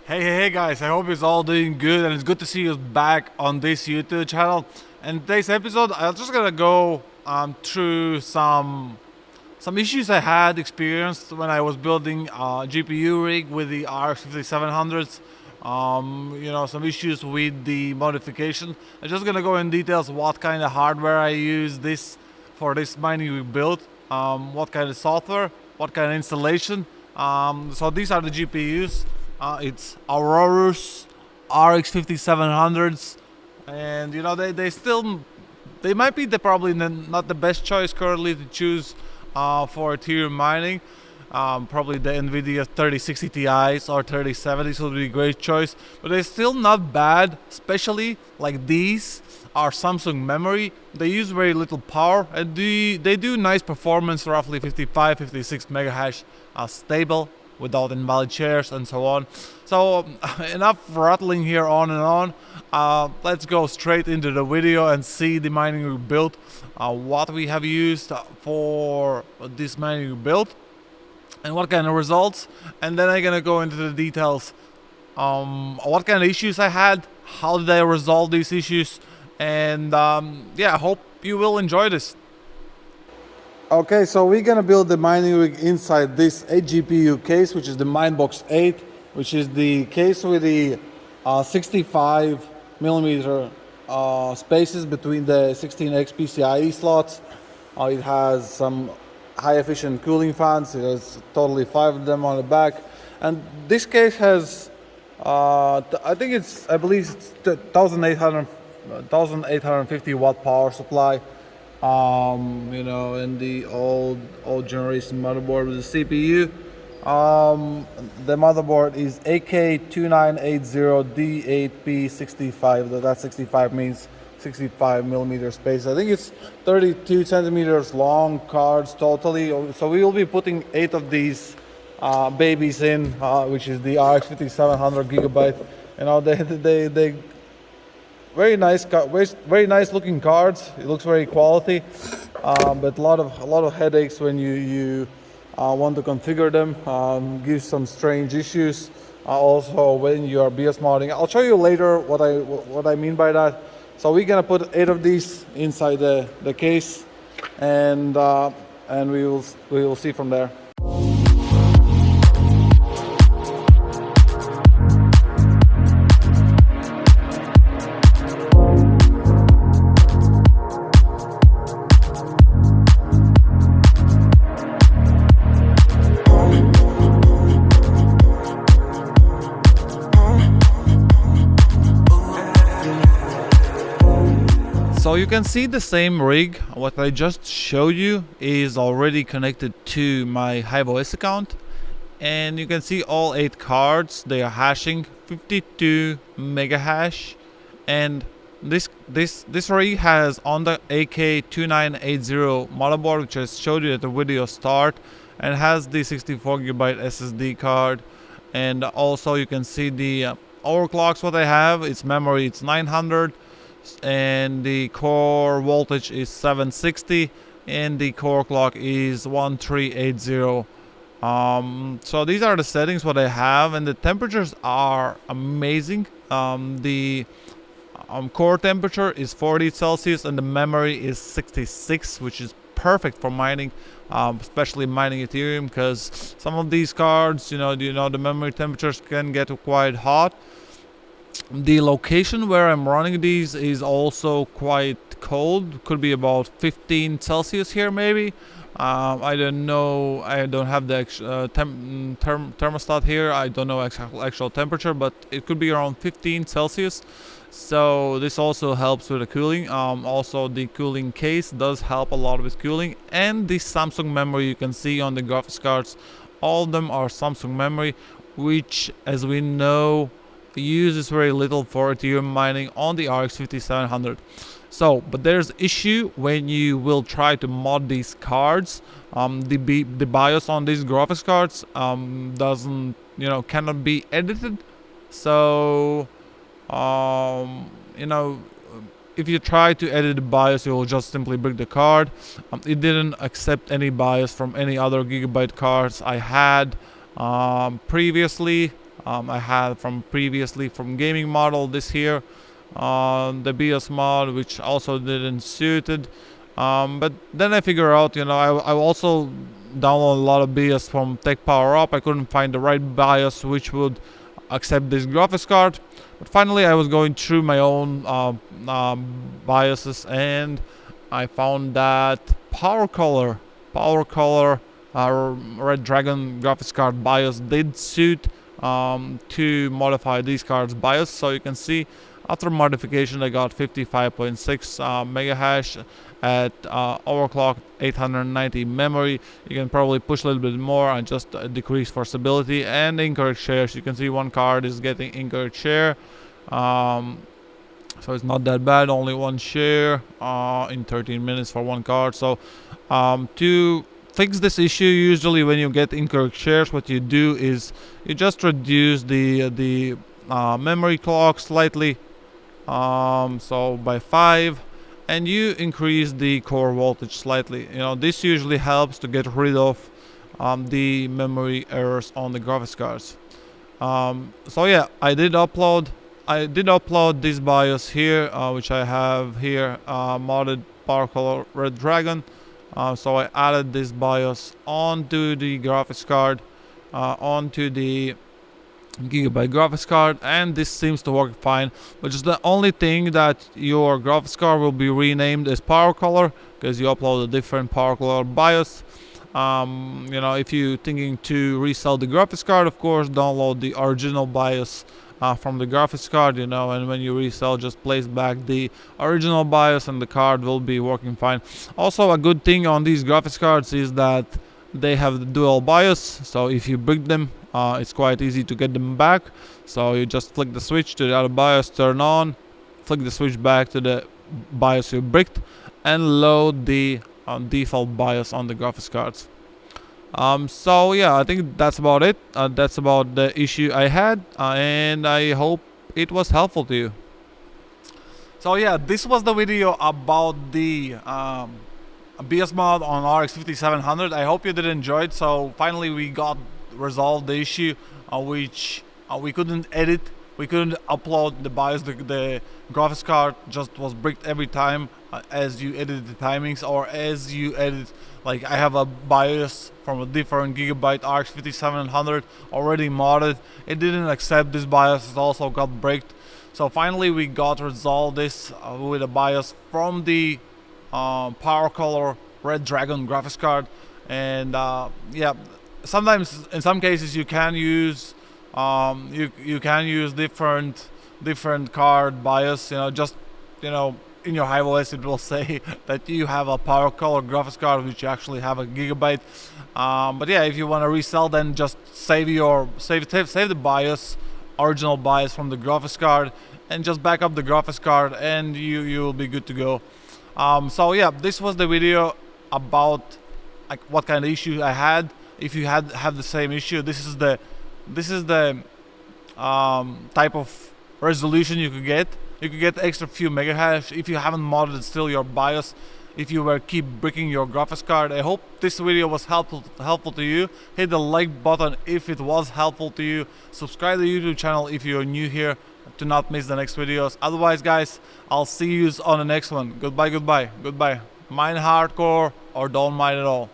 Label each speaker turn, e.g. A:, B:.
A: Hey guys, I hope it's all doing good and it's good to see you back on this YouTube channel. And today's episode, I'm just gonna go through some issues I had experienced when I was building a GPU rig with the RX5700s. Some issues with the modification. I'm just gonna go in details what kind of hardware I use this for this mining rig build, what kind of software, what kind of installation. So these are the GPUs. It's Aurora's RX5700s, and they might be probably not the best choice currently to choose for Ethereum mining. Probably the NVIDIA 3060 Ti's or 3070s would be a great choice, but they're still not bad, especially like these are Samsung memory. They use very little power and they do nice performance, roughly 55-56 megahash stable without invalid shares and so on. So enough rattling here on and on. Let's go straight into the video and see the mining rig build, what we have used for this mining rig build and what kind of results, and then I'm gonna go into the details, what kind of issues I had, how did I resolve these issues, and yeah, I hope you will enjoy this. Okay, so we're gonna build the mining rig inside this 8 GPU case, which is the Minebox 8, which is the case with the 65 millimeter spaces between the 16x PCIe slots. It has some high efficient cooling fans. It has totally 5 of them on the back, and this case has I believe it's 1850 watt power supply. In the old generation motherboard with the CPU. The motherboard is AK2980D8P65. That 65 means 65 millimeter space. I think it's 32 centimeters long cards totally. So we will be putting 8 of these babies in, which is the RX5700 Gigabyte. They very nice looking cards. It looks very quality, but a lot of headaches when you want to configure them. Gives some strange issues. Also, when you are BIOS modding, I'll show you later what I mean by that. So we're gonna put 8 of these inside the case, and we will see from there. So you can see the same rig, what I just showed you is already connected to my HiveOS account, and you can see all 8 cards, they are hashing 52 mega hash, and this rig has on the AK2980 motherboard, which I showed you at the video start, and has the 64 gigabyte SSD card, and also you can see the overclocks what I have. Its memory, it's 900, and the core voltage is 760, and the core clock is 1380. So these are the settings what I have, and the temperatures are amazing. The core temperature is 40 Celsius and the memory is 66, which is perfect for mining, especially mining Ethereum, because some of these cards, the memory temperatures can get quite hot. The location where I'm running these is also quite cold. Could be about 15 Celsius here maybe. I don't know. I don't have the thermostat here. I don't know actual temperature, but it could be around 15 Celsius. So this also helps with the cooling. Also the cooling case does help a lot with cooling. And the Samsung memory you can see on the graphics cards, all of them are Samsung memory, which, as we know, uses very little for Ethereum mining on the RX5700. So, but there's issue when you will try to mod these cards. The BIOS on these graphics cards cannot be edited. So, if you try to edit the BIOS, you will just simply break the card. It didn't accept any BIOS from any other Gigabyte cards I had previously. I had from previously from gaming model this here, the BIOS mod, which also didn't suit it. But then I figure out, I also download a lot of BIOS from Tech Power Up. I couldn't find the right BIOS which would accept this graphics card. But finally, I was going through my own BIOSes, and I found that Power Color Red Dragon graphics card BIOS did suit to modify these cards BIOS. So you can see after modification I got 55.6 mega hash at overclocked 890 memory. You can probably push a little bit more and just decrease for stability. And incorrect shares, you can see one card is getting incorrect share, so it's not that bad, only one share in 13 minutes for one card. So to fix this issue, usually when you get incorrect shares, what you do is you just reduce the memory clock slightly, so by 5, and you increase the core voltage slightly. This usually helps to get rid of the memory errors on the graphics cards. So yeah, I did upload this BIOS here, which I have here, modded Power Color Red Dragon. So I added this BIOS onto the graphics card, onto the Gigabyte graphics card, and this seems to work fine, which is the only thing that your graphics card will be renamed as Power Color because you upload a different Power Color BIOS. If you're thinking to resell the graphics card, of course download the original BIOS from the graphics card, and when you resell, just place back the original BIOS and the card will be working fine. Also, a good thing on these graphics cards is that they have the dual BIOS, so if you brick them, it's quite easy to get them back. So you just flick the switch to the other BIOS, turn on, flick the switch back to the BIOS you bricked, and load the default BIOS on the graphics cards. So yeah, I think that's about it. That's about the issue I had, and I hope it was helpful to you. So yeah, this was the video about the BIOS mod on RX5700. I hope you did enjoy it. So finally we got resolved the issue which we couldn't edit, we couldn't upload the BIOS. The graphics card just was bricked every time as you edit the timings, or as you edit, like I have a BIOS from a different Gigabyte RX5700 already modded. It didn't accept this BIOS, it also got bricked. So finally we got resolved this with a BIOS from the Power Color Red Dragon graphics card. And yeah, sometimes in some cases you can use you can use different card BIOS. In your HiveOS it will say that you have a Power Color graphics card, which you actually have a Gigabyte. But yeah, if you want to resell, then just save the BIOS, original BIOS from the graphics card, and just back up the graphics card, and you will be good to go. So yeah, this was the video about like what kind of issue I had. If you have the same issue, this is the type of resolution you could get. You could get extra few mega hash if you haven't modded still your BIOS, if you were keep bricking your graphics card. I hope this video was helpful to you. Hit the like button if it was helpful to you. Subscribe to the YouTube channel if you're new here to not miss the next videos. Otherwise guys, I'll see you on the next one. Goodbye. Mind hardcore or don't mind at all.